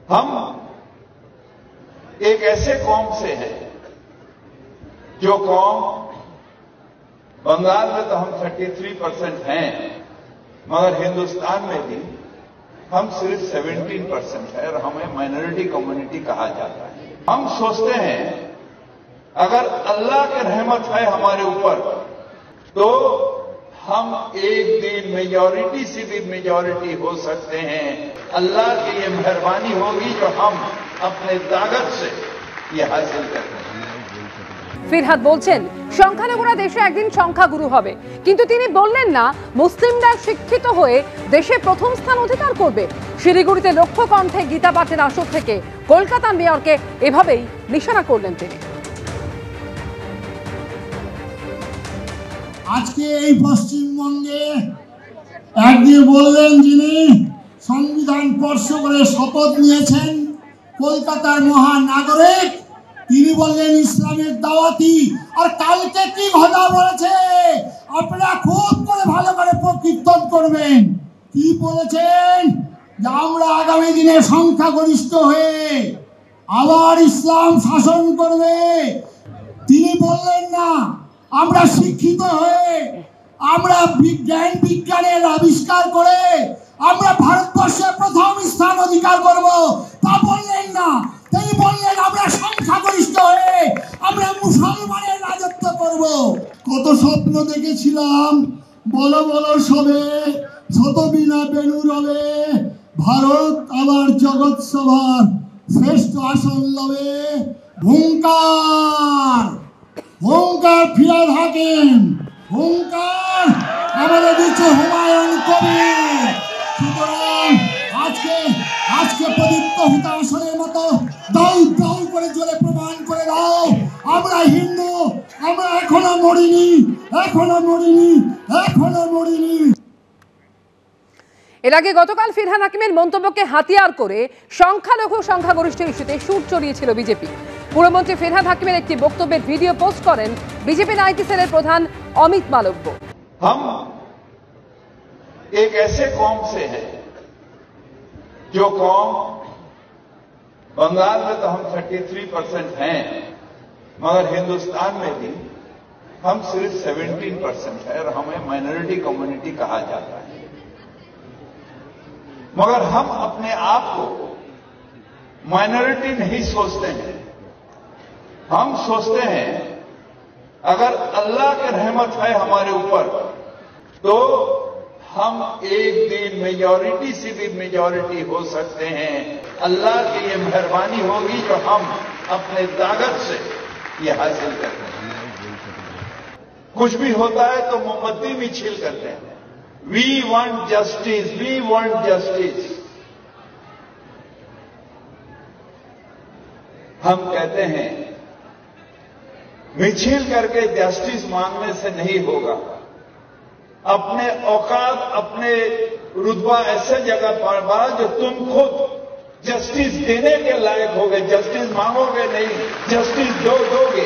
हम एक ऐसे कौम से हैं जो कौम बंगाल में तो हम 33% हैं, मगर हिंदुस्तान में भी हम सिर्फ 17% है और हमें माइनॉरिटी कम्युनिटी कहा जाता है। हम सोचते हैं अगर अल्लाह की रहमत है हमारे ऊपर तो हम एक दिन मेजॉरिटी से भी मेजॉरिटी हो सकते हैं। अल्लाह की ये मेहरबानी होगी जो हम अपने ताकत से ये हासिल करते हैं। ফিরহাদ বলছেন সংখ্যালঘুরা দেশে একদিন সংখ্যাগুরু হবে, কিন্তু তিনি বললেন না মুসলিমরা শিক্ষিত হয়ে দেশে প্রথম স্থান অধিকার করবে। শিলিগুড়িতে লক্ষ্য কণ্ঠে গীতা পাঠের আসর থেকে কলকাতার মেয়রকে এভাবেই নিশানা করলেন তিনি। আজকে এই পশ্চিমবঙ্গে একদিন বললেন যিনি সংবিধান স্পর্শ করে শপথ নিয়েছেন কলকাতার মহানাগরিক, তিনি বললেন ইসলামের দাওয়াতি। আর কালকে কি কথা বলেছে আপনারা খুব করে ভালো করে কীর্তন করবেন। কি বলেছেন যে আমরা আগামী দিনে সংখ্যাগরিষ্ঠ হয়ে আবার ইসলাম শাসন করবে। তিনি বললেন না আমরা শিক্ষিত হয়ে আমরা জ্ঞান বিজ্ঞানের আবিষ্কার করে আমরা ভারতবর্ষে প্রথম স্থান অধিকার করব, তা বললেন না। তিনি বললেন আমরা সংখ্যাগরিষ্ঠ হয়ে আমরা মুসলমানের রাজত্ব করব। কত স্বপ্ন দেখেছিলাম বলো বলো সবে শত বিনা বেনু রবে, ভারত আবার জগৎ সভার শ্রেষ্ঠ আসন লবে। হুঙ্কার হুঙ্কার ফিরাদ হাকিম, হুঙ্কার আমাদের দিচ্ছে হুমায়ুন কবির। সুতরাং আজকে প্রদীপ্ত হুতাশনের মতো দাউ দাউ করে জোরে প্রমাণ করে দাও আমরা হিন্দু, আমরা এখনো মরিনি, এখনো মরিনি, এখনো মরিনি। এর আগে গতকাল ফিরহাদ হাকিমের মন্তব্যকে হাতিয়ার করে সংখ্যালঘু সংখ্যাগরিষ্ঠ ইস্যুতে সুর চড়িয়েছিল বিজেপি। পুরমন্ত্রী ফিরহাদ হাকিমের একটি বক্তব্যের ভিডিও পোস্ট করেন বিজেপি আইটি সেলের প্রধান অমিত মালব্য। हम एक ऐसे कौम से हैं जो कौम बंगाल में तो हम 33% हैं, मगर हिंदुस्तान में भी हम सिर्फ 17% है और हमें माइनॉरिटी कम्युनिटी कहा जाता है। मगर हम अपने आप को माइनॉरिटी नहीं सोचते हैं। हम सोचते हैं अगर अल्लाह की रहमत है हमारे ऊपर तो हम एक दिन मेजॉरिटी से भी मेजॉरिटी हो सकते हैं। अल्लाह की ये मेहरबानी होगी जो हम अपने ताकत से ये हासिल करते हैं। कुछ भी होता है तो मोमबत्ती भी छील करते हैं। We want justice, we want justice. हम कहते हैं मिছিল करके जस्टिस मांगने से नहीं होगा। अपने औकात अपने रुतबा ऐसे जगह पर बढ़ा जो तुम खुद जस्टिस देने के लायक होगे। जस्टिस मांगोगे नहीं, जस्टिस दोगे।